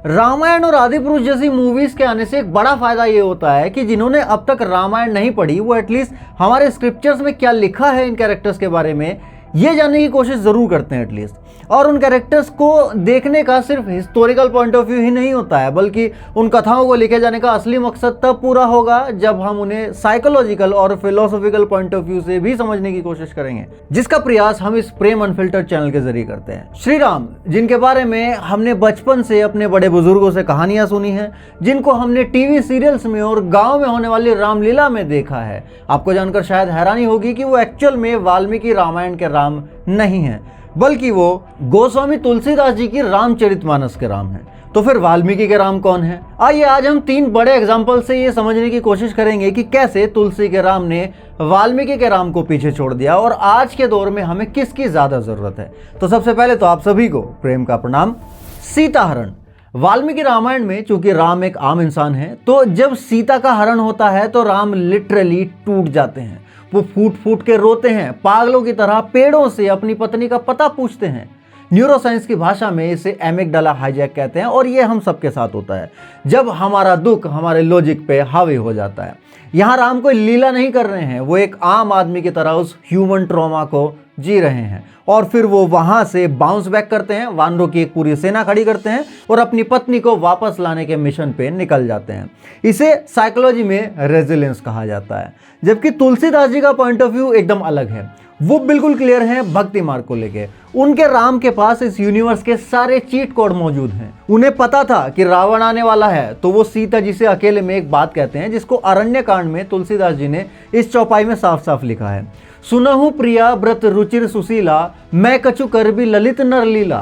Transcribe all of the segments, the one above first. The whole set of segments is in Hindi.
रामायण और आदिपुरुष जैसी मूवीज के आने से एक बड़ा फायदा ये होता है कि जिन्होंने अब तक रामायण नहीं पढ़ी वो एटलीस्ट हमारे स्क्रिप्चर्स में क्या लिखा है इन कैरेक्टर्स के बारे में ये जानने की कोशिश ज़रूर करते हैं एटलीस्ट। और उन कैरेक्टर्स को देखने का सिर्फ हिस्टोरिकल पॉइंट ऑफ व्यू ही नहीं होता है, बल्कि उन कथाओं को लिखे जाने का असली मकसद तब पूरा होगा जब हम उन्हें साइकोलॉजिकल और फिलोसॉफिकल पॉइंट ऑफ व्यू से भी समझने की कोशिश करेंगे, जिसका प्रयास हम इस प्रेम अनफिल्टर्ड चैनल के जरिए करते हैं। श्री राम, जिनके बारे में हमने बचपन से अपने बड़े बुजुर्गों से कहानियां सुनी हैं, जिनको हमने टीवी सीरियल्स में और गाँव में होने वाली रामलीला में देखा है, आपको जानकर शायद हैरानी होगी कि वो एक्चुअल में वाल्मीकि रामायण के राम नहीं है, बल्कि वो गोस्वामी तुलसीदास जी की रामचरितमानस के राम हैं। तो फिर वाल्मीकि के राम कौन है? आइए आज हम 3 बड़े एग्जाम्पल से ये समझने की कोशिश करेंगे कि कैसे तुलसी के राम ने वाल्मीकि के राम को पीछे छोड़ दिया और आज के दौर में हमें किसकी ज्यादा जरूरत है। तो सबसे पहले तो आप सभी को प्रेम का प्रणाम। सीता हरण। वाल्मीकि रामायण में चूंकि राम एक आम इंसान है, तो जब सीता का हरण होता है तो राम लिटरली टूट जाते हैं। वो फूट फूट के रोते हैं, पागलों की तरह पेड़ों से अपनी पत्नी का पता पूछते हैं। न्यूरोसाइंस की भाषा में इसे एमिगडाला हाईजैक कहते हैं और ये हम सबके साथ होता है जब हमारा दुख हमारे लॉजिक पे हावी हो जाता है। यहाँ राम कोई लीला नहीं कर रहे हैं, वो एक आम आदमी की तरह उस ह्यूमन ट्रॉमा को जी रहे हैं और फिर वो वहां से बाउंस बैक करते हैं, वानरों की एक पूरी सेना खड़ी करते हैं और अपनी पत्नी को वापस लाने के मिशन पे निकल जाते हैं। इसे साइकोलॉजी में रेजिलियंस कहा जाता है। जबकि तुलसीदास जी का पॉइंट ऑफ व्यू एकदम अलग है। वो बिल्कुल क्लियर हैं भक्ति मार्ग को लेके। उनके राम के पास इस यूनिवर्स के सारे चीट कोड मौजूद हैं। उन्हें पता था कि रावण आने वाला है, तो वो सीता जी से अकेले में एक बात कहते हैं जिसको अरण्य कांड में तुलसीदास जी ने इस चौपाई में साफ साफ लिखा है। सुनहु प्रिया व्रत रुचिर सुशीला, मैं कछु कर भी ललित नर लीला,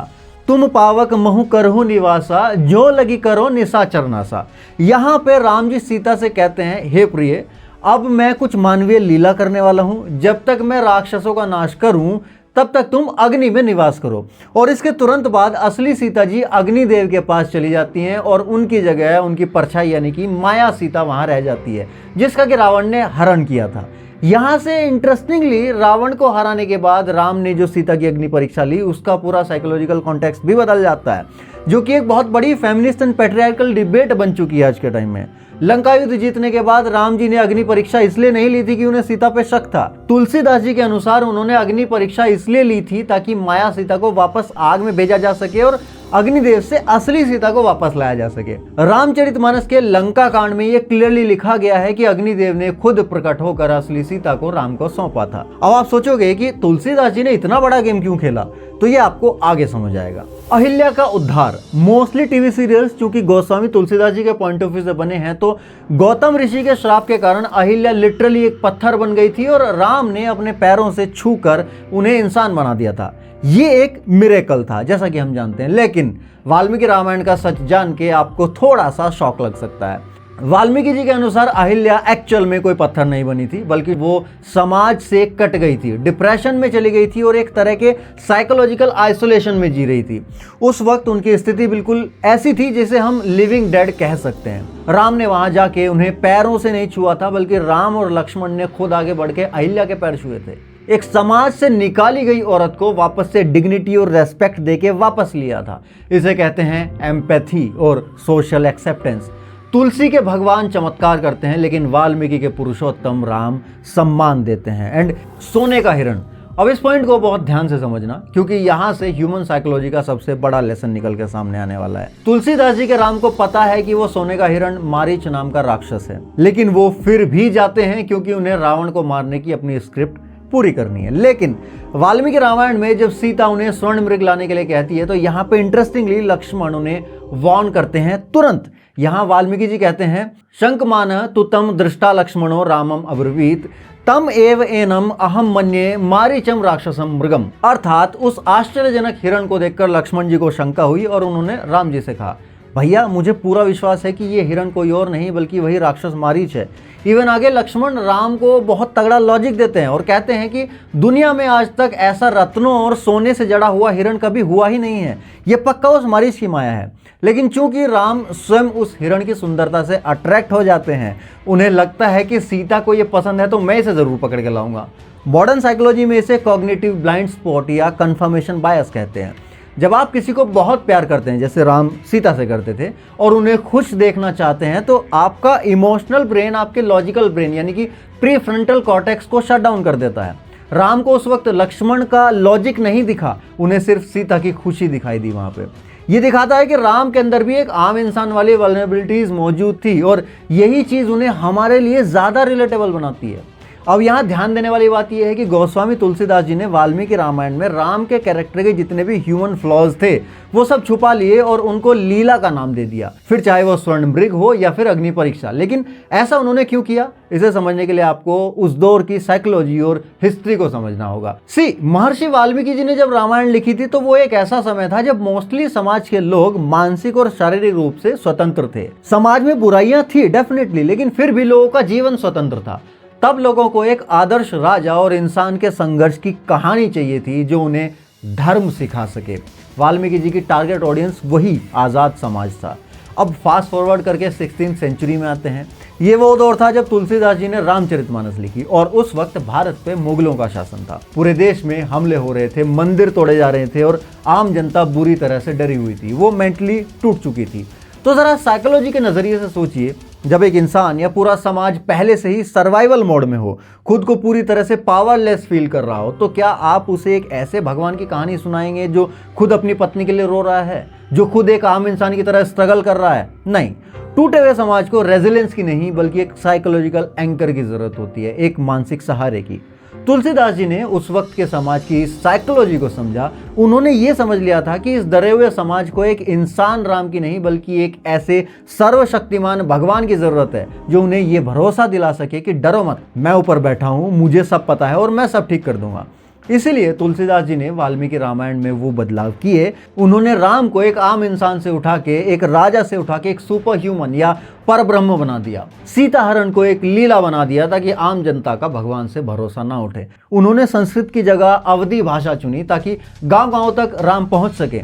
तुम पावक महु करहु निवासा, जो लगी करो निशाचर नासा। यहाँ पे राम जी सीता से कहते हैं, हे प्रिय, अब मैं कुछ मानवीय लीला करने वाला हूं। जब तक मैं राक्षसों का नाश करूं तब तक तुम अग्नि में निवास करो। और इसके तुरंत बाद असली सीता जी अग्निदेव के पास चली जाती हैं और उनकी जगह उनकी परछाई यानी कि माया सीता वहां रह जाती है, जिसका कि रावण ने हरण किया था। यहाँ से इंटरेस्टिंगली रावण को हराने के बाद राम ने जो सीता की अग्नि परीक्षा ली उसका पूरा साइकोलॉजिकल कॉन्टेक्स्ट भी बदल जाता है, जो कि एक बहुत बड़ी फेमिनिस्ट एंड पैट्रियार्कल डिबेट बन चुकी है आज के टाइम में। लंका युद्ध जीतने के बाद राम जी ने अग्नि परीक्षा इसलिए नहीं ली थी कि उन्हें सीता पे शक था। तुलसीदास जी के अनुसार उन्होंने अग्नि परीक्षा इसलिए ली थी ताकि माया सीता को वापस आग में भेजा जा सके और अग्निदेव से असली सीता को वापस लाया जा सके। रामचरितमानस के लंका कांड में यह क्लियरली लिखा गया है कि अग्निदेव ने खुद प्रकट होकर असली सीता को राम को सौंपा था। अब आप सोचोगे कि तुलसीदास जी ने इतना बड़ा गेम क्यों खेला, तो ये आपको आगे समझ आएगा। अहिल्या का उद्धार। मोस्टली टीवी सीरियल्स चूंकि गोस्वामी तुलसीदास जी के पॉइंट ऑफ व्यू से बने हैं, तो गौतम ऋषि के श्राप के कारण अहिल्या लिटरली एक पत्थर बन गई थी और राम ने अपने पैरों से छूकर उन्हें इंसान बना दिया था। ये एक मिरेकल था जैसा कि हम जानते हैं, लेकिन वाल्मीकि रामायण का सच जान के आपको थोड़ा सा शॉक लग सकता है। वाल्मीकि जी के अनुसार अहिल्या एक्चुअल में कोई पत्थर नहीं बनी थी, बल्कि वो समाज से कट गई थी, डिप्रेशन में चली गई थी और एक तरह के साइकोलॉजिकल आइसोलेशन में जी रही थी। उस वक्त उनकी स्थिति बिल्कुल ऐसी थी जिसे हम लिविंग डेड कह सकते हैं। राम ने वहां जाके उन्हें पैरों से नहीं छुआ था, बल्कि राम और लक्ष्मण ने खुद आगे बढ़ के अहिल्या के पैर छुए थे। एक समाज से निकाली गई औरत को वापस से डिग्निटी और रेस्पेक्ट देके वापस लिया था। इसे कहते हैं एम्पैथी और सोशल एक्सेप्टेंस। तुलसी के भगवान चमत्कार करते हैं, लेकिन वाल्मीकि के पुरुषोत्तम राम सम्मान देते हैं। एंड सोने का हिरण। अब इस पॉइंट को बहुत ध्यान से समझना, क्योंकि यहाँ से ह्यूमन साइकोलॉजी का सबसे बड़ा लेसन निकल के सामने आने वाला है। तुलसीदास जी के राम को पता है कि वो सोने का हिरण मारीच नाम का राक्षस है, लेकिन वो फिर भी जाते हैं क्योंकि उन्हें रावण को मारने की अपनी स्क्रिप्ट पूरी करनी है। लेकिन वाल्मीकि रामायण में जब सीता उन्हें स्वर्ण मृग लाने के लिए कहती है, तो यहाँ पे इंटरेस्टिंगली लक्ष्मण उन्हें वार्न करते हैं तुरंत। यहाँ वाल्मीकि जी कहते हैं, शंकमान तु तम दृष्टा लक्ष्मणो रामम अब्रवीत तम एव एनम अहम मन्ये मारीचम राक्षसम मृगम। अर्थात उस आश्चर्यजनक हिरण को देखकर लक्ष्मण जी को शंका हुई और उन्होंने राम जी से कहा, भैया मुझे पूरा विश्वास है कि ये हिरण कोई और नहीं बल्कि वही राक्षस मारीच है। इवन आगे लक्ष्मण राम को बहुत तगड़ा लॉजिक देते हैं और कहते हैं कि दुनिया में आज तक ऐसा रत्नों और सोने से जड़ा हुआ हिरण कभी हुआ ही नहीं है, ये पक्का उस मारीच की माया है। लेकिन चूंकि राम स्वयं उस हिरण की सुंदरता से अट्रैक्ट हो जाते हैं, उन्हें लगता है कि सीता को ये पसंद है तो मैं इसे जरूर पकड़ के लाऊंगा। मॉडर्न साइकोलॉजी में इसे कॉग्निटिव ब्लाइंड स्पॉट या कंफर्मेशन बायस कहते हैं। जब आप किसी को बहुत प्यार करते हैं, जैसे राम सीता से करते थे, और उन्हें खुश देखना चाहते हैं, तो आपका इमोशनल ब्रेन आपके लॉजिकल ब्रेन यानी कि प्री फ्रंटल कॉर्टेक्स को शट डाउन कर देता है। राम को उस वक्त लक्ष्मण का लॉजिक नहीं दिखा, उन्हें सिर्फ सीता की खुशी दिखाई दी। वहां पे ये दिखाता है कि राम के अंदर भी एक आम इंसान वाली वल्नरेबिलिटीज मौजूद थी, और यही चीज उन्हें हमारे लिए ज्यादा रिलेटेबल बनाती है। अब यहाँ ध्यान देने वाली बात यह है कि गोस्वामी तुलसीदास जी ने वाल्मीकि रामायण में राम के कैरेक्टर के जितने भी ह्यूमन फ्लॉज थे वो सब छुपा लिए और उनको लीला का नाम दे दिया, फिर चाहे वो स्वर्णमृग हो या फिर अग्नि परीक्षा। लेकिन ऐसा उन्होंने क्यों किया, इसे समझने के लिए आपको उस दौर की साइकोलॉजी और हिस्ट्री को समझना होगा। महर्षि वाल्मीकि जी ने जब रामायण लिखी थी तो वो एक ऐसा समय था जब मोस्टली समाज के लोग मानसिक और शारीरिक रूप से स्वतंत्र थे। समाज में बुराइयां थी डेफिनेटली, लेकिन फिर भी लोगों का जीवन स्वतंत्र था। तब लोगों को एक आदर्श राजा और इंसान के संघर्ष की कहानी चाहिए थी जो उन्हें धर्म सिखा सके। वाल्मीकि जी की टारगेट ऑडियंस वही आज़ाद समाज था। अब फास्ट फॉरवर्ड करके 16th सेंचुरी में आते हैं। ये वो दौर था जब तुलसीदास जी ने रामचरितमानस लिखी, और उस वक्त भारत पे मुगलों का शासन था। पूरे देश में हमले हो रहे थे, मंदिर तोड़े जा रहे थे, और आम जनता बुरी तरह से डरी हुई थी, वो मेंटली टूट चुकी थी। तो ज़रा साइकोलॉजी के नज़रिए से सोचिए, जब एक इंसान या पूरा समाज पहले से ही सर्वाइवल मोड में हो, खुद को पूरी तरह से पावरलेस फील कर रहा हो, तो क्या आप उसे एक ऐसे भगवान की कहानी सुनाएंगे जो खुद अपनी पत्नी के लिए रो रहा है, जो खुद एक आम इंसान की तरह स्ट्रगल कर रहा है? नहीं। टूटे हुए समाज को रेजिलेंस की नहीं बल्कि एक साइकोलॉजिकल एंकर की जरूरत होती है, एक मानसिक सहारे की। तुलसीदास जी ने उस वक्त के समाज की साइकोलॉजी को समझा। उन्होंने ये समझ लिया था कि इस डरे हुए समाज को एक इंसान राम की नहीं बल्कि एक ऐसे सर्वशक्तिमान भगवान की जरूरत है जो उन्हें ये भरोसा दिला सके कि डरो मत, मैं ऊपर बैठा हूँ, मुझे सब पता है और मैं सब ठीक कर दूंगा। इसीलिए तुलसीदास जी ने वाल्मीकि रामायण में वो बदलाव किए। उन्होंने राम को एक आम इंसान से उठा के, एक राजा से उठा के एक सुपर ह्यूमन या परब्रह्म बना दिया। सीता हरण को एक लीला बना दिया ताकि आम जनता का भगवान से भरोसा ना उठे। उन्होंने संस्कृत की जगह अवधी भाषा चुनी ताकि गांव-गांव तक राम पहुंच सके।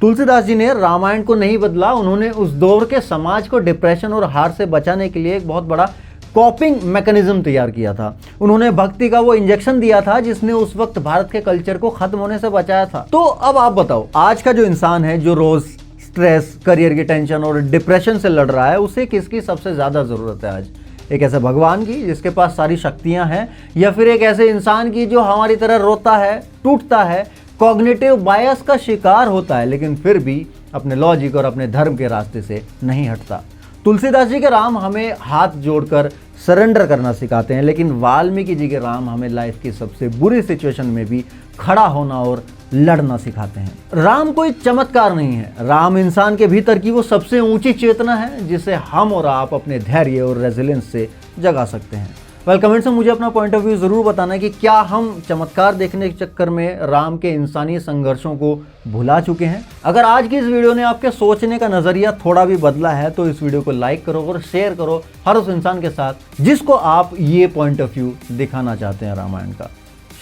तुलसीदास जी ने रामायण को नहीं बदला, उन्होंने उस दौर के समाज को डिप्रेशन और हार से बचाने के लिए एक बहुत बड़ा कॉपिंग मैकेनिज्म तैयार किया था। उन्होंने भक्ति का वो इंजेक्शन दिया था जिसने उस वक्त भारत के कल्चर को खत्म होने से बचाया था। तो अब आप बताओ, आज का जो इंसान है जो रोज स्ट्रेस, करियर की टेंशन और डिप्रेशन से लड़ रहा है, उसे किसकी सबसे ज्यादा जरूरत है आज? एक ऐसे भगवान की जिसके पास सारी शक्तियां हैं, या फिर एक ऐसे इंसान की जो हमारी तरह रोता है, टूटता है, कॉग्निटिव बायस का शिकार होता है, लेकिन फिर भी अपने लॉजिक और अपने धर्म के रास्ते से नहीं हटता? तुलसीदास जी के राम हमें हाथ जोड़कर सरेंडर करना सिखाते हैं, लेकिन वाल्मीकि जी के राम हमें लाइफ की सबसे बुरी सिचुएशन में भी खड़ा होना और लड़ना सिखाते हैं। राम कोई चमत्कार नहीं है, राम इंसान के भीतर की वो सबसे ऊंची चेतना है जिसे हम और आप अपने धैर्य और रेजिलेंस से जगा सकते हैं। कमेंट्स में मुझे अपना पॉइंट ऑफ व्यू जरूर बताना है कि क्या हम चमत्कार देखने के चक्कर में राम के इंसानी संघर्षों को भुला चुके हैं। अगर आज की इस वीडियो ने आपके सोचने का नजरिया थोड़ा भी बदला है तो इस वीडियो को लाइक करो और शेयर करो हर उस इंसान के साथ जिसको आप ये पॉइंट ऑफ व्यू दिखाना चाहते हैं रामायण का,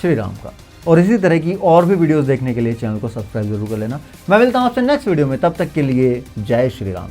श्री राम का। और इसी तरह की और भी वीडियोस देखने के लिए चैनल को सब्सक्राइब जरूर कर लेना। मैं मिलता हूं आपसे नेक्स्ट वीडियो में, तब तक के लिए जय श्री राम।